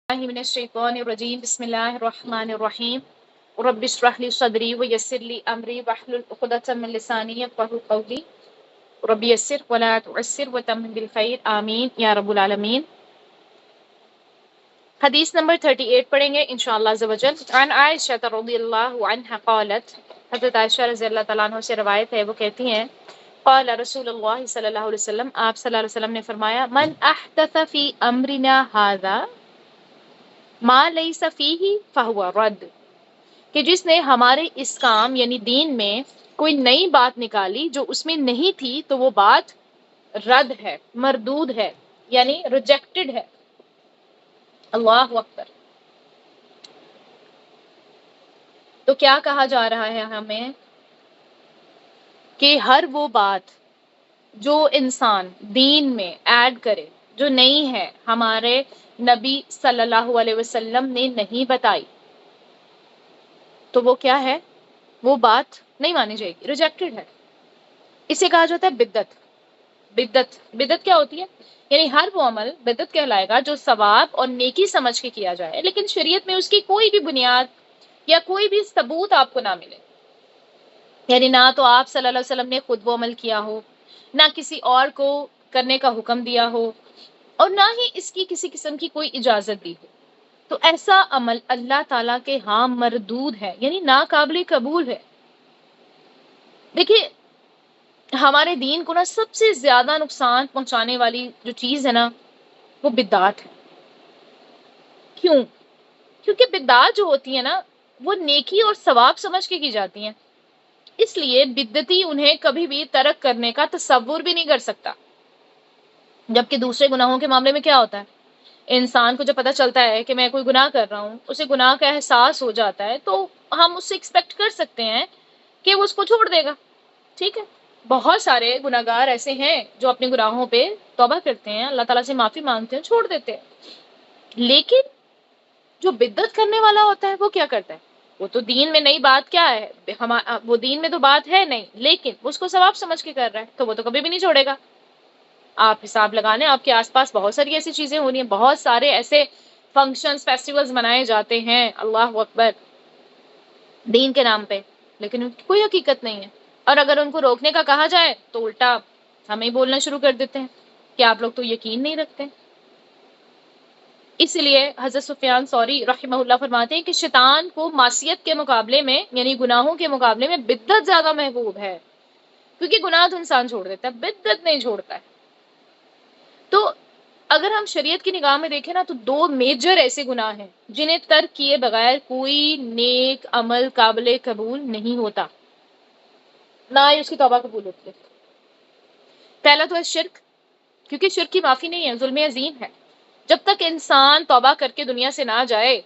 من الشیطان الرجیم بسم اللہ الرحمن الرحیم رب اشرح لی صدری ویسر لی امری واحلل عقدۃ من لسانی یفقهوا قولی رب یسر ولا تعسر وتمم بالخیر آمین یا رب العالمین۔ حدیث نمبر 38 پڑھیں گے انشاءاللہ عز و جل۔ عن عائشہ رضی اللہ عنہا قالت، حضرت عائشہ رضی اللہ تعالیٰ عنہ سے روایت ہے، وہ کہتی ہیں قال رسول اللہ صلی اللہ علیہ وسلم، آپ صلی اللہ علیہ وسلم نے فرمایا، من احدث فی امرنا ھذا ما لیس فیہ فہو رد، کہ جس نے ہمارے اس کام یعنی دین میں کوئی نئی بات نکالی جو اس میں نہیں تھی تو وہ بات رد ہے، مردود ہے، یعنی ریجیکٹڈ ہے۔ اللہ اکبر۔ تو کیا کہا جا رہا ہے ہمیں کہ ہر وہ بات جو انسان دین میں ایڈ کرے جو نہیں ہے، ہمارے نبی صلی اللہ علیہ وسلم نے نہیں بتائی، تو وہ کیا ہے؟ وہ بات نہیں مانی جائے گی، ریجیکٹڈ ہے۔ اسے کہا جاتا ہے بدعت۔ بدعت کیا ہوتی ہے؟ یعنی ہر وہ عمل بدعت کہلائے گا جو ثواب اور نیکی سمجھ کے کیا جائے، لیکن شریعت میں اس کی کوئی بھی بنیاد یا کوئی بھی ثبوت آپ کو نہ ملے، یعنی نہ تو آپ صلی اللہ علیہ وسلم نے خود وہ عمل کیا ہو، نہ کسی اور کو کرنے کا حکم دیا ہو، اور نہ ہی اس کی کسی قسم کی کوئی اجازت دی ہو، تو ایسا عمل اللہ تعالیٰ کے ہاں مردود ہے، یعنی ناقابل قبول ہے۔ دیکھیے، ہمارے دین کو نا سب سے زیادہ نقصان پہنچانے والی جو چیز ہے نا وہ بدعات ہے۔ کیوں؟ کیونکہ بدعات جو ہوتی ہیں نا وہ نیکی اور ثواب سمجھ کے کی جاتی ہیں، اس لیے بدعتی انہیں کبھی بھی ترک کرنے کا تصور بھی نہیں کر سکتا۔ جبکہ دوسرے گناہوں کے معاملے میں کیا ہوتا ہے؟ انسان کو جب پتہ چلتا ہے کہ میں کوئی گناہ کر رہا ہوں، اسے گناہ کا احساس ہو جاتا ہے، تو ہم اس سے ایکسپیکٹ کر سکتے ہیں کہ وہ اس کو چھوڑ دے گا، ٹھیک ہے۔ بہت سارے گناہگار ایسے ہیں جو اپنے گناہوں پہ توبہ کرتے ہیں، اللہ تعالیٰ سے معافی مانگتے ہیں، چھوڑ دیتے ہیں۔ لیکن جو بدعت کرنے والا ہوتا ہے وہ کیا کرتا ہے؟ وہ تو دین میں نئی بات کیا ہے، وہ دین میں تو بات ہے نہیں، لیکن اس کو ثواب سمجھ کے کر رہا ہے، تو وہ تو کبھی بھی نہیں چھوڑے گا۔ آپ حساب لگانے، آپ کے آس پاس بہت ساری ایسی چیزیں ہو رہی ہیں، بہت سارے ایسے فنکشنز، فیسٹیولز منائے جاتے ہیں، اللہ اکبر، دین کے نام پہ، لیکن ان کی کوئی حقیقت نہیں ہے۔ اور اگر ان کو روکنے کا کہا جائے تو الٹا ہمیں بولنا شروع کر دیتے ہیں کہ آپ لوگ تو یقین نہیں رکھتے۔ اس لیے حضرت سفیان ثوری رحمہ اللہ فرماتے ہیں کہ شیطان کو معصیت کے مقابلے میں یعنی گناہوں کے مقابلے میں بدعت زیادہ محبوب ہے، کیونکہ گناہ تو انسان چھوڑ دیتا ہے، بدعت نہیں چھوڑتا ہے۔ تو اگر ہم شریعت کی نگاہ میں دیکھیں نا تو دو میجر ایسے گناہ ہیں جنہیں ترک کیے بغیر کوئی نیک عمل قابل قبول نہیں ہوتا، نہ ہی اس کی توبہ قبول ہوتی ہے۔ پہلا تو ہے شرک، کیونکہ شرک کی معافی نہیں ہے، ظلم عظیم ہے۔ جب تک انسان توبہ کر کے دنیا سے نہ جائے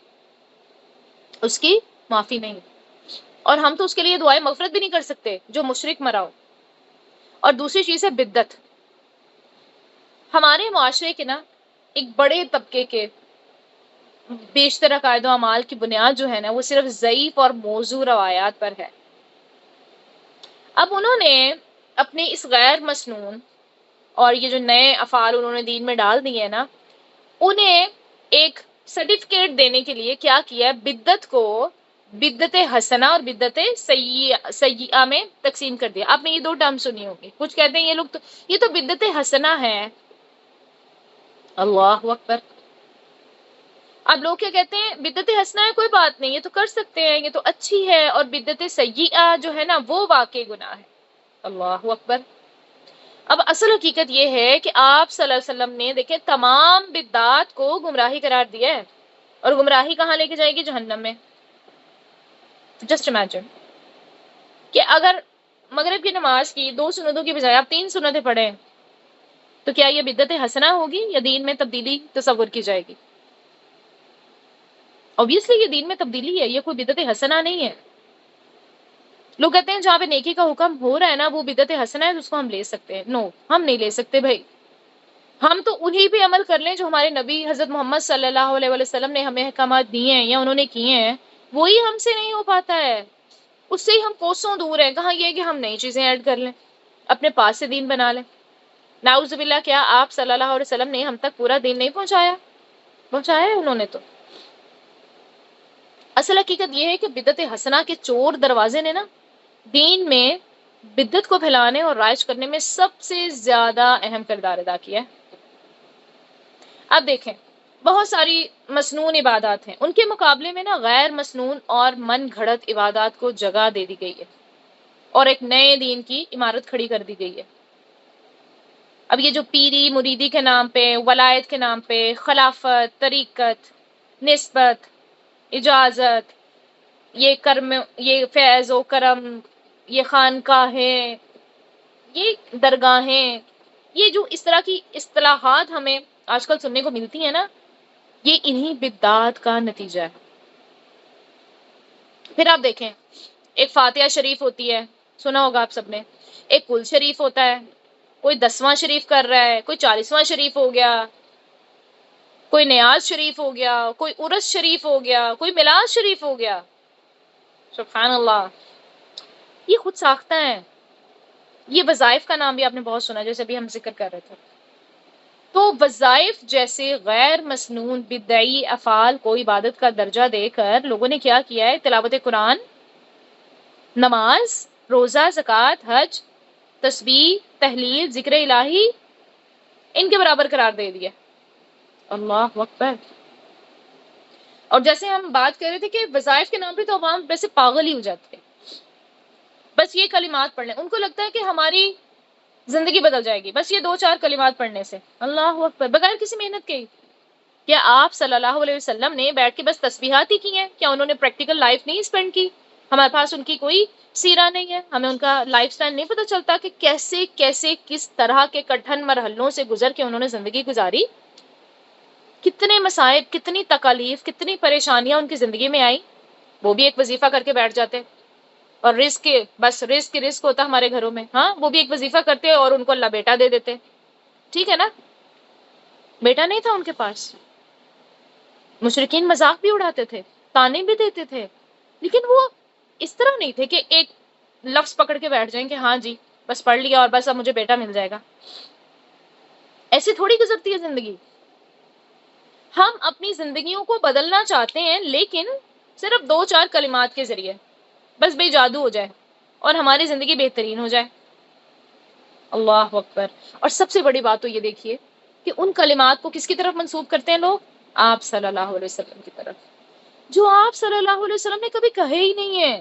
اس کی معافی نہیں، اور ہم تو اس کے لیے دعائیں مغفرت بھی نہیں کر سکتے جو مشرک مرا ہو۔ اور دوسری چیز ہے بدعت۔ ہمارے معاشرے کے نا ایک بڑے طبقے کے بیشتر عقائد و اعمال کی بنیاد جو ہے نا وہ صرف ضعیف اور موضوع روایات پر ہے۔ اب انہوں نے اپنے اس غیر مسنون اور یہ جو نئے افعال انہوں نے دین میں ڈال دیے ہیں نا، انہیں ایک سرٹیفکیٹ دینے کے لیے کیا کیا ہے، بدعت کو بدعت حسنہ اور بدعت سیئہ میں تقسیم کر دیا۔ آپ نے یہ دو ٹرم سنی ہوگی، کچھ کہتے ہیں یہ تو بدعت حسنہ ہے، اللہ اکبر۔ اب لوگ کیا کہتے ہیں، بدعت حسنہ ہے کوئی بات نہیں، یہ تو کر سکتے ہیں، یہ تو اچھی ہے، اور بدعت سیئہ جو ہے نا وہ واقع گناہ ہے، اللہ اکبر۔ اب اصل حقیقت یہ ہے کہ آپ صلی اللہ علیہ وسلم نے دیکھیں تمام بدعات کو گمراہی قرار دیا ہے، اور گمراہی کہاں لے کے جائے گی؟ جہنم میں۔ جسٹ امیجن کہ اگر مغرب کی نماز کی 2 سنتوں کی بجائے آپ 3 سنتیں پڑھیں تو کیا یہ بدعت حسنہ ہوگی یا دین میں تبدیلی تصور کی جائے گی؟ obviously یہ دین میں تبدیلی ہے، یہ کوئی بدعت حسنہ نہیں ہے۔ لوگ کہتے ہیں جہاں پہ نیکی کا حکم ہو رہا ہے نا وہ بدعت حسنہ ہے، اس کو ہم لے سکتے ہیں۔ نو، ہم نہیں لے سکتے بھائی۔ ہم تو انہی پہ عمل کر لیں جو ہمارے نبی حضرت محمد صلی اللہ علیہ وسلم نے ہمیں احکامات دیے ہیں یا انہوں نے کیے ہیں، وہی ہم سے نہیں ہو پاتا ہے، اس سے ہی ہم کوسوں دور ہیں۔ کہاں یہ کہ ہم نئی چیزیں ایڈ کر لیں، اپنے پاس سے دین بنا لیں۔ نعوذ باللہ، کیا آپ صلی اللہ علیہ وسلم نے ہم تک پورا دین نہیں پہنچایا؟ پہنچایا ہے انہوں نے تو. اصل حقیقت یہ ہے کہ بدعت حسنہ کے چور دروازے نے نا دین میں بدعت کو پھیلانے اور رائج کرنے میں سب سے زیادہ اہم کردار ادا کیا ہے. اب دیکھیں بہت ساری مسنون عبادات ہیں، ان کے مقابلے میں نا غیر مسنون اور من گھڑت عبادات کو جگہ دے دی گئی ہے اور ایک نئے دین کی عمارت کھڑی کر دی گئی ہے. اب یہ جو پیری مریدی کے نام پہ، ولایت کے نام پہ، خلافت، طریقت، نسبت، اجازت، یہ کرم، یہ فیض و کرم، یہ خانقاہیں، یہ درگاہیں، یہ جو اس طرح کی اصطلاحات ہمیں آج کل سننے کو ملتی ہیں نا، یہ انہی بدعات کا نتیجہ ہے. پھر آپ دیکھیں ایک فاتحہ شریف ہوتی ہے، سنا ہوگا آپ سب نے، ایک کل شریف ہوتا ہے، کوئی 10واں شریف کر رہا ہے، کوئی 40واں شریف ہو گیا، کوئی نیاز شریف ہو گیا، کوئی عرس شریف ہو گیا، کوئی میلاد شریف ہو گیا. سبحان اللہ، یہ خود ساختہ ہیں. یہ وظائف کا نام بھی آپ نے بہت سنا، جیسے بھی ہم ذکر کر رہے تھے. تو وظائف جیسے غیر مسنون بدعی افعال کو عبادت کا درجہ دے کر لوگوں نے کیا کیا ہے؟ تلاوت قرآن، نماز، روزہ، زکوٰۃ، حج، تسبیح، تحلیل، ذکر الہی، ان کے برابر قرار دے دیا. اللہ اکبر. اور جیسے ہم بات کر رہے تھے کہ وظائف کے نام پہ تو عوام ویسے پاگل ہی ہو جاتے ہیں، بس یہ کلمات پڑھ لیں، ان کو لگتا ہے کہ ہماری زندگی بدل جائے گی بس یہ 2-4 کلمات پڑھنے سے. اللہ اکبر، بغیر کسی محنت کے. کیا آپ صلی اللہ علیہ وسلم نے بیٹھ کے بس تسبیحات ہی کی ہیں؟ کیا انہوں نے پریکٹیکل لائف نہیں اسپینڈ کی؟ ہمارے پاس ان کی کوئی سیرہ نہیں ہے، ہمیں ان کا لائف سٹائل نہیں پتہ چلتا کہ کیسے کیسے کس طرح کے کٹھن مرحلوں سے گزر کے انہوں نے زندگی گزاری، کتنے مصائب، کتنی تکالیف، کتنی پریشانیاں ان کی زندگی میں آئی. وہ بھی ایک وظیفہ کر کے بیٹھ جاتے، اور رزق بس رزق ہوتا ہمارے گھروں میں، ہاں وہ بھی ایک وظیفہ کرتے اور ان کو اللہ بیٹا دے دیتے. ٹھیک ہے نا، بیٹا نہیں تھا ان کے پاس. مشرکین مذاق بھی اڑاتے تھے، تانے بھی دیتے تھے، لیکن وہ اس طرح نہیں تھے کہ ایک لفظ پکڑ کے بیٹھ جائیں کہ ہاں جی بس پڑھ لیا اور بس اب مجھے بیٹا مل جائے گا. ایسی تھوڑی گزرتی ہے زندگی. ہم اپنی زندگیوں کو بدلنا چاہتے ہیں لیکن صرف 2-4 کلمات کے ذریعے، بس بے جادو ہو جائے اور ہماری زندگی بہترین ہو جائے. اللہ اکبر. اور سب سے بڑی بات تو یہ دیکھیے کہ ان کلمات کو کس کی طرف منسوب کرتے ہیں لوگ؟ آپ صلی اللہ علیہ وسلم کی طرف، جو آپ صلی اللہ علیہ وسلم نے کبھی کہے ہی نہیں ہے.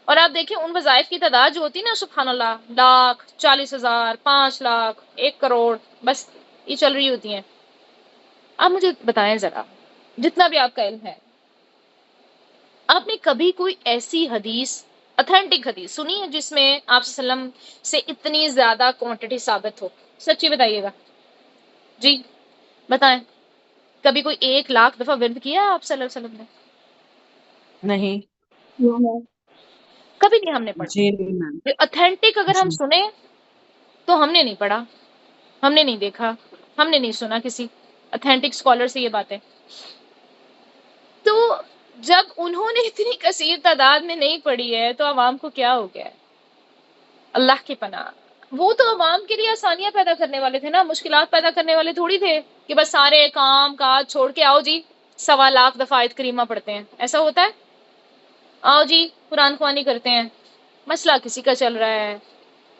اور آپ دیکھیں ان وظائف کی تعداد جو ہوتی ہے نا، سبحان اللہ، 1,00,000، 40,000، 5,00,000، 1 کروڑ، بس یہ چل رہی ہوتی ہیں. آپ مجھے بتائیں ذرا، جتنا بھی آپ کا علم ہے، آپ نے کبھی کوئی ایسی حدیث، اتھینٹک حدیث سنی ہے جس میں آپ صلی اللہ علیہ وسلم سے اتنی زیادہ کوانٹٹی ثابت ہو؟ سچی بتائیے گا جی، بتائیں. کبھی کوئی 1,00,000 دفعہ ورد کیا آپ صلی اللہ علیہ وسلم نے؟ نہیں کبھی نہیں ہم نے پڑھا. جی نہیں میم اتھینٹک اگر ہم جی سنیں تو ہم نے نہیں پڑھا، ہم نے نہیں دیکھا، ہم نے نہیں سنا کسی اتھینٹک اسکالر سے یہ باتیں. تو جب انہوں نے اتنی کثیر تعداد میں نہیں پڑھی ہے تو عوام کو کیا ہو گیا ہے؟ اللہ کی پناہ. وہ تو عوام کے لیے آسانیاں پیدا کرنے والے تھے نا، مشکلات پیدا کرنے والے تھوڑی تھے کہ بس سارے کام کاج چھوڑ کے آؤ جی 1,00,000 دفعہ آیت کریمہ پڑھتے ہیں. ایسا ہوتا ہے؟ آؤ جی قرآن خوانی کرتے ہیں، مسئلہ کسی کا چل رہا ہے،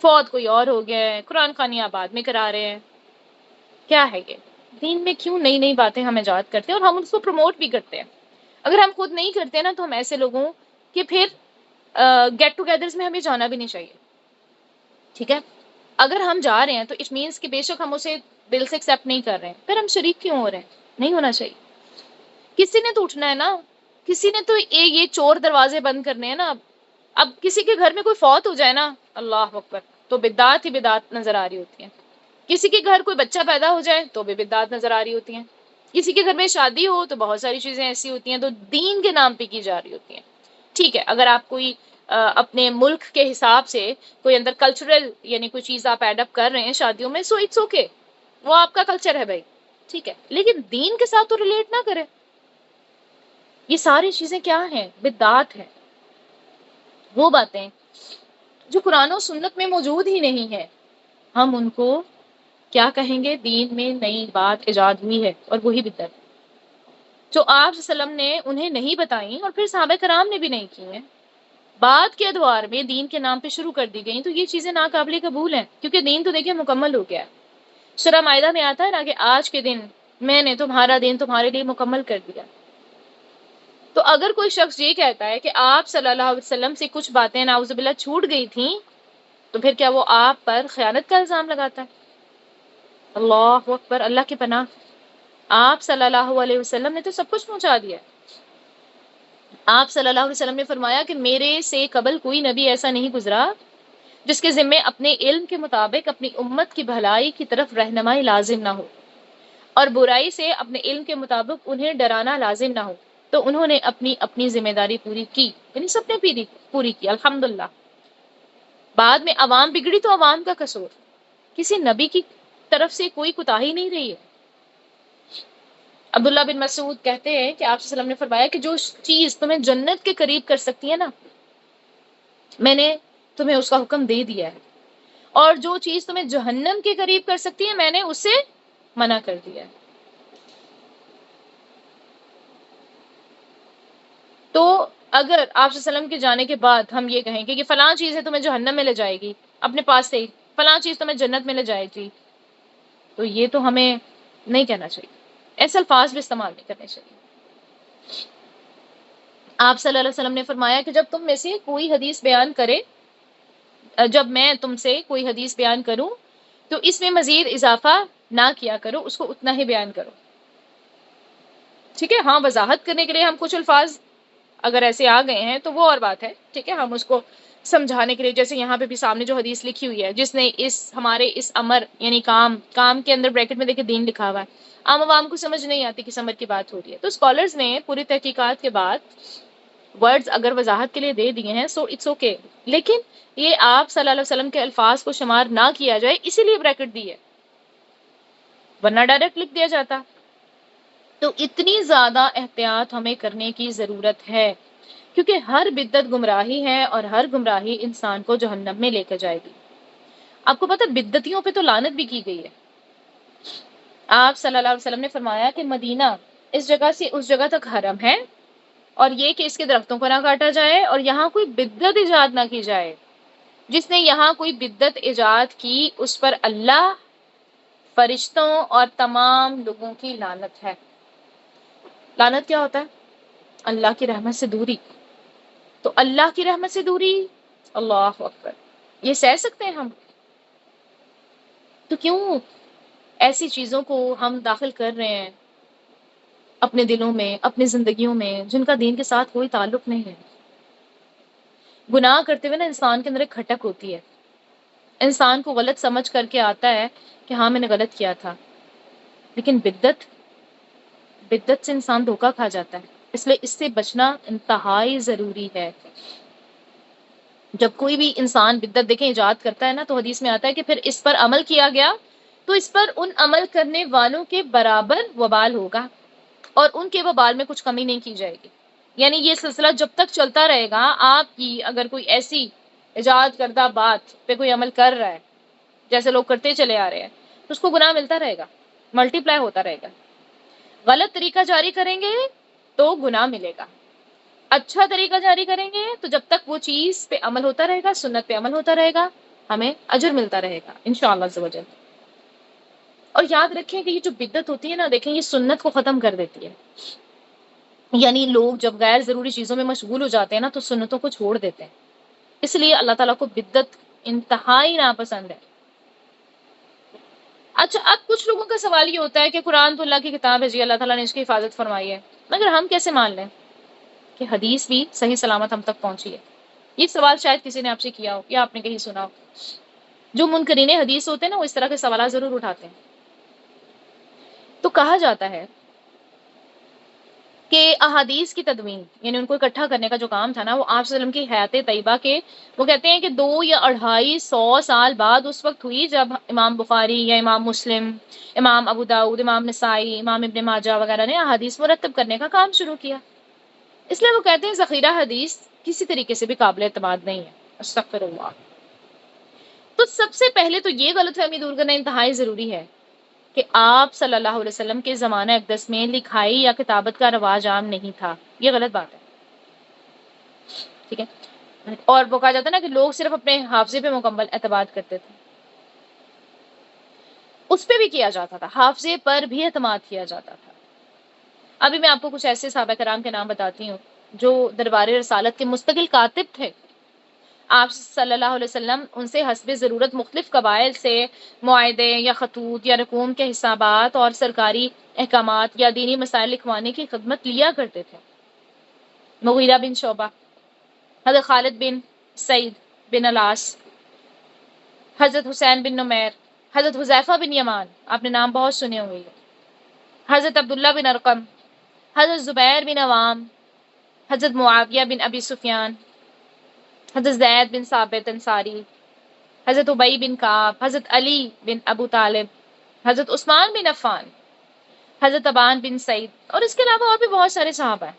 فوت کوئی اور ہو گیا ہے، قرآن خوانی آپ بعد میں کرا رہے ہیں. کیا ہے یہ؟ دین میں کیوں نئی نئی باتیں ہم ایجاد کرتے ہیں اور ہم اس کو پروموٹ بھی کرتے ہیں؟ اگر ہم خود نہیں کرتے نا تو ہم ایسے لوگوں کہ پھر گیٹ ٹوگیدرز میں ہمیں جانا بھی نہیں چاہیے. ٹھیک ہے، اگر ہم جا رہے ہیں تو اٹ مینس کہ بے شک ہم اسے دل سے ایکسیپٹ نہیں کر رہے ہیں، پھر ہم شریک کیوں ہو رہے ہیں؟ نہیں ہونا چاہیے. کسی نے تو اٹھنا ہے نا، کسی نے تو یہ چور دروازے بند کرنے ہیں نا. اب کسی کے گھر میں کوئی فوت ہو جائے نا، اللہ اکبر، تو بدعات ہی بدعات نظر آ رہی ہوتی ہیں. کسی کے گھر کوئی بچہ پیدا ہو جائے تو بھی بدعات نظر آ رہی ہوتی ہیں. کسی کے گھر میں شادی ہو تو بہت ساری چیزیں ایسی ہوتی ہیں تو دین کے نام پہ کی جا رہی ہوتی ہیں. ٹھیک ہے، اگر آپ کوئی اپنے ملک کے حساب سے کوئی اندر کلچرل یعنی کوئی چیز آپ ایڈ اپ کر رہے ہیں شادیوں میں، سو اٹس اوکے، وہ آپ کا کلچر ہے بھائی، ٹھیک ہے، لیکن دین کے ساتھ تو ریلیٹ نہ کریں. یہ ساری چیزیں کیا ہیں؟ بدعات ہیں. وہ باتیں جو قرآن و سنت میں موجود ہی نہیں ہے، ہم ان کو کیا کہیں گے؟ دین میں نئی بات ایجاد ہوئی ہے اور وہی بدعت ہے. جو آپ صلی اللہ علیہ وسلم نے انہیں نہیں بتائیں اور پھر صحابہ کرام نے بھی نہیں کی ہیں، بعد کے ادوار میں دین کے نام پہ شروع کر دی گئی، تو یہ چیزیں ناقابل قبول ہیں، کیونکہ دین تو دیکھیں مکمل ہو گیا ہے۔ سورہ مائدہ میں آتا ہے نا کہ آج کے دن میں نے تمہارا دین تمہارے لیے مکمل کر دیا۔ تو اگر کوئی شخص یہ کہتا ہے کہ آپ صلی اللہ علیہ وسلم سے کچھ باتیں نعوذ باللہ چھوٹ گئی تھیں، تو پھر کیا وہ آپ پر خیانت کا الزام لگاتا ہے؟ اللہ اکبر، اللہ کی پناہ۔ آپ صلی اللہ علیہ وسلم نے تو سب کچھ پہنچا دیا ہے۔ آپ صلی اللہ علیہ وسلم نے فرمایا کہ میرے سے قبل کوئی نبی ایسا نہیں گزرا جس کے ذمے اپنے علم کے مطابق اپنی امت کی بھلائی کی طرف رہنمائی لازم نہ ہو اور برائی سے اپنے علم کے مطابق انہیں ڈرانا لازم نہ ہو، تو انہوں نے اپنی ذمہ داری پوری کی، یعنی سب نے پوری کی الحمدللہ۔ بعد میں عوام بگڑی تو عوام کا قصور، کسی نبی کی طرف سے کوئی کوتاہی نہیں رہی ہے۔ عبداللہ بن مسعود کہتے ہیں کہ آپ صلی اللہ علیہ وسلم نے فرمایا کہ جو چیز تمہیں جنت کے قریب کر سکتی ہے نا، میں نے تمہیں اس کا حکم دے دیا ہے، اور جو چیز تمہیں جہنم کے قریب کر سکتی ہے میں نے اس سے منع کر دیا ہے۔ تو اگر آپ صلی اللہ علیہ وسلم کے جانے کے بعد ہم یہ کہیں کہ فلاں چیز ہے تمہیں جہنم میں لے جائے گی، اپنے پاس سے فلاں چیز تمہیں جنت میں لے جائے گی، تو یہ تو ہمیں نہیں کہنا چاہیے، ایسے الفاظ بھی استعمال نہیں کرنے چاہیے۔ آپ صلی اللہ علیہ وسلم نے فرمایا کہ جب تم میں سے کوئی حدیث بیان کرے، جب میں تم سے کوئی حدیث بیان کروں تو اس میں مزید اضافہ نہ کیا کرو، اس کو اتنا ہی بیان کرو، ٹھیک ہے؟ ہاں، وضاحت کرنے کے لیے ہم کچھ الفاظ اگر ایسے آ گئے ہیں تو وہ اور بات ہے، ٹھیک ہے، ہم اس کو سمجھانے کے لیے، جیسے یہاں پہ بھی سامنے جو حدیث لکھی ہوئی ہے، جس نے ہمارے اس امر یعنی کام کے اندر بریکٹ میں دیکھیں دین لکھا ہوا ہے، عام عوام کو سمجھ نہیں آتی کس امر کی بات ہو رہی ہے، تو اسکالرز نے پوری تحقیقات کے بعد ورڈز اگر وضاحت کے لیے دے دیے ہیں سو اٹس اوکے، لیکن یہ آپ صلی اللہ علیہ وسلم کے الفاظ کو شمار نہ کیا جائے اسی لیے بریکٹ دی ہے، ورنہ ڈائریکٹ لکھ دیا جاتا۔ تو اتنی زیادہ احتیاط ہمیں کرنے کی ضرورت ہے، کیونکہ ہر بدعت گمراہی ہے اور ہر گمراہی انسان کو جہنم میں لے کر جائے گی۔ آپ کو پتہ بدعتیوں پہ تو لعنت بھی کی گئی ہے۔ آپ صلی اللہ علیہ وسلم نے فرمایا کہ مدینہ اس جگہ سے اس جگہ تک حرم ہے، اور یہ کہ اس کے درختوں کو نہ کاٹا جائے اور یہاں کوئی بدعت ایجاد نہ کی جائے، جس نے یہاں کوئی بدعت ایجاد کی اس پر اللہ، فرشتوں اور تمام لوگوں کی لعنت ہے۔ لعنت کیا ہوتا ہے؟ اللہ کی رحمت سے دوری۔ تو اللہ کی رحمت سے دوری، اللہ اکبر، یہ سہ سکتے ہیں ہم؟ تو کیوں ایسی چیزوں کو ہم داخل کر رہے ہیں اپنے دلوں میں، اپنے زندگیوں میں، جن کا دین کے ساتھ کوئی تعلق نہیں ہے؟ گناہ کرتے ہوئے نا انسان کے اندر ایک کھٹک ہوتی ہے، انسان کو غلط سمجھ کر کے آتا ہے کہ ہاں میں نے غلط کیا تھا، لیکن بدعت سے انسان دھوکا کھا جاتا ہے، اس لیے اس سے بچنا انتہائی ضروری ہے۔ جب کوئی بھی انسان بدعت دیکھیں ایجاد کرتا ہے نا، تو حدیث میں آتا ہے کہ پھر اس پر عمل کیا گیا تو اس پر ان عمل کرنے والوں کے برابر وبال ہوگا اور ان کے وبال میں کچھ کمی نہیں کی جائے گی۔ یعنی یہ سلسلہ جب تک چلتا رہے گا، آپ کی اگر کوئی ایسی ایجاد کردہ بات پہ کوئی عمل کر رہا ہے جیسے لوگ کرتے چلے آ رہے ہیں، تو اس کو گناہ ملتا رہے گا، ملٹی پلائی ہوتا رہے گا۔ غلط طریقہ جاری کریں گے تو گناہ ملے گا، اچھا طریقہ جاری کریں گے تو جب تک وہ چیز پہ عمل ہوتا رہے گا، سنت پہ عمل ہوتا رہے گا، ہمیں اجر ملتا رہے گا انشاءاللہ عز و جل۔ اور یاد رکھیں کہ یہ جو بدعت ہوتی ہے نا، دیکھیں یہ سنت کو ختم کر دیتی ہے، یعنی لوگ جب غیر ضروری چیزوں میں مشغول ہو جاتے ہیں نا تو سنتوں کو چھوڑ دیتے ہیں، اس لیے اللہ تعالیٰ کو بدعت انتہائی ناپسند ہے۔ اچھا، اب کچھ لوگوں کا سوال یہ ہوتا ہے کہ قرآن تو اللہ کی کتاب ہے جی، اللہ تعالیٰ نے اس کی حفاظت فرمائی ہے، مگر ہم کیسے مان لیں کہ حدیث بھی صحیح سلامت ہم تک پہنچی ہے؟ یہ سوال شاید کسی نے آپ سے کیا ہو یا آپ نے کہیں سنا ہو۔ جو منکرین حدیث ہوتے ہیں نا، وہ اس طرح کے سوالات ضرور اٹھاتے ہیں۔ تو کہا جاتا ہے کہ احادیث کی تدوین، یعنی ان کو اکٹھا کرنے کا جو کام تھا نا، وہ آپ صلی اللہ علیہ وسلم کی حیات طیبہ کے، وہ کہتے ہیں کہ 2 یا 250 سال بعد اس وقت ہوئی جب امام بخاری یا امام مسلم، امام ابو داؤد، امام نسائی، امام ابن ماجہ وغیرہ نے احادیث مرتب کرنے کا کام شروع کیا، اس لیے وہ کہتے ہیں ذخیرہ حدیث کسی طریقے سے بھی قابل اعتماد نہیں ہے، استغفر اللہ۔ تو سب سے پہلے تو یہ غلط فہمی دور کرنا انتہائی ضروری ہے کہ آپ صلی اللہ علیہ وسلم کے زمانہ اقدس میں لکھائی یا کتابت کا رواج عام نہیں تھا، یہ غلط بات ہے، ٹھیک ہے۔ اور وہ کہا جاتا ہے نا کہ لوگ صرف اپنے حافظے پہ مکمل اعتماد کرتے تھے، اس پہ بھی کیا جاتا تھا، حافظے پر بھی اعتماد کیا جاتا تھا۔ ابھی میں آپ کو کچھ ایسے صحابہ کرام کے نام بتاتی ہوں جو دربار رسالت کے مستقل کاتب تھے۔ آپ صلی اللہ علیہ وسلم ان سے حسب ضرورت مختلف قبائل سے معاہدے یا خطوط یا رقوم کے حسابات اور سرکاری احکامات یا دینی مسائل لکھوانے کی خدمت لیا کرتے تھے۔ مغیرہ بن شعبہ، حضرت خالد بن سعید بن الاس، حضرت حسین بن نمیر، حضرت حذیفہ بن یمان، آپ نے نام بہت سنے ہوئے ہیں، حضرت عبداللہ بن ارقم، حضرت زبیر بن عوام، حضرت معاویہ بن ابی سفیان، حضرت زید بن ثابت انصاری، حضرت ابی بن کعب، حضرت علی بن ابو طالب، حضرت عثمان بن عفان، حضرت ابان بن سعید، اور اس کے علاوہ اور بھی بہت سارے صحابہ ہیں۔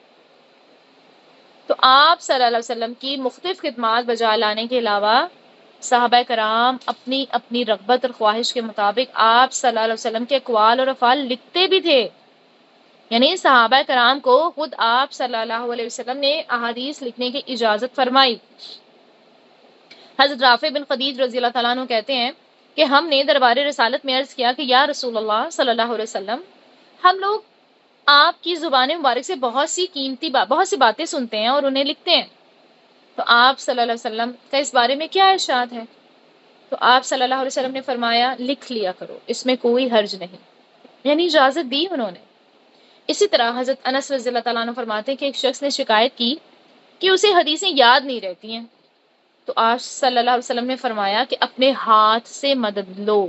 تو آپ صلی اللہ علیہ وسلم کی مختلف خدمات بجا لانے کے علاوہ صحابہ کرام اپنی اپنی رغبت اور خواہش کے مطابق آپ صلی اللہ علیہ وسلم کے اقوال اور افعال لکھتے بھی تھے، یعنی صحابہ کرام کو خود آپ صلی اللہ علیہ وسلم نے احادیث لکھنے کی اجازت فرمائی۔ حضرت رافع بن خدیج رضی اللہ تعالیٰ عنہ کہتے ہیں کہ ہم نے دربار رسالت میں عرض کیا کہ یا رسول اللہ صلی اللہ علیہ وسلم، ہم لوگ آپ کی زبان مبارک سے بہت سی باتیں سنتے ہیں اور انہیں لکھتے ہیں، تو آپ صلی اللہ علیہ وسلم کا اس بارے میں کیا ارشاد ہے؟ تو آپ صلی اللہ علیہ وسلم نے فرمایا لکھ لیا کرو، اس میں کوئی حرج نہیں، یعنی اجازت دی انہوں نے۔ اسی طرح حضرت انس رضی اللہ تعالیٰ عنہ فرماتے ہیں کہ ایک شخص نے شکایت کی کہ اسے حدیثیں یاد نہیں رہتی ہیں، تو آپ صلی اللہ علیہ وسلم نے فرمایا کہ اپنے ہاتھ سے مدد لو،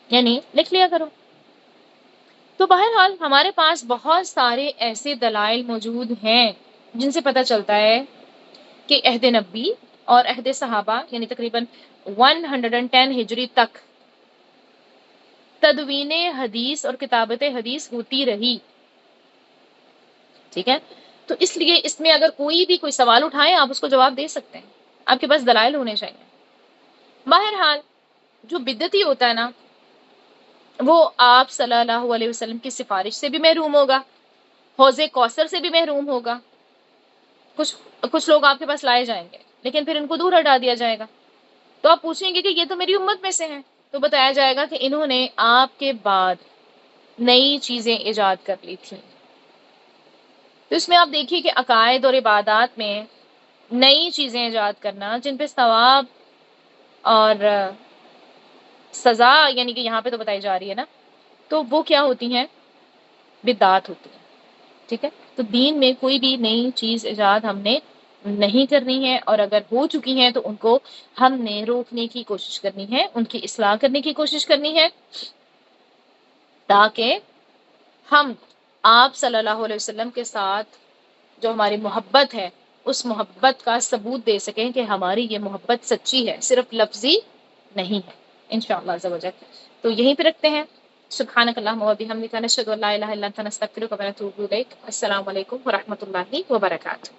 یعنی لکھ لیا کرو۔ تو بہرحال ہمارے پاس بہت سارے ایسے دلائل موجود ہیں جن سے پتہ چلتا ہے کہ عہد نبی اور عہد صحابہ یعنی تقریباً 110 ہجری تک تدوین حدیث اور کتابت حدیث ہوتی رہی، ٹھیک ہے۔ تو اس لیے اس میں اگر کوئی سوال اٹھائے آپ اس کو جواب دے سکتے ہیں، آپ کے پاس دلائل ہونے چاہیے۔ بہرحال جو بدعتی ہوتا ہے نا وہ آپ صلی اللہ علیہ وسلم کی سفارش سے بھی محروم ہوگا، حوض کوثر سے بھی محروم ہوگا۔ کچھ لوگ آپ کے پاس لائے جائیں گے لیکن پھر ان کو دور ہٹا دیا جائے گا، تو آپ پوچھیں گے کہ یہ تو میری امت میں سے ہیں، تو بتایا جائے گا کہ انہوں نے آپ کے بعد نئی چیزیں ایجاد کر لی تھیں۔ تو اس میں آپ دیکھیے کہ عقائد اور عبادات میں نئی چیزیں ایجاد کرنا جن پہ ثواب اور سزا یعنی کہ یہاں پہ تو بتائی جا رہی ہے نا، تو وہ کیا ہوتی ہیں؟ بدعات ہوتی ہیں، ٹھیک ہے۔ تو دین میں کوئی بھی نئی چیز ایجاد ہم نے نہیں کرنی ہے، اور اگر ہو چکی ہیں تو ان کو ہم نے روکنے کی کوشش کرنی ہے، ان کی اصلاح کرنے کی کوشش کرنی ہے، تاکہ ہم آپ صلی اللہ علیہ وسلم کے ساتھ جو ہماری محبت ہے اس محبت کا ثبوت دے سکیں کہ ہماری یہ محبت سچی ہے، صرف لفظی نہیں ہے، انشاءاللہ عز و جل۔ تو یہیں پہ رکھتے ہیں۔ سبحانک اللہم و بحمدک، نشہد ان لا الہ الا انت، نستغفرک و نتوب الیک۔ السلام علیکم ورحمۃ اللہ وبرکاتہ۔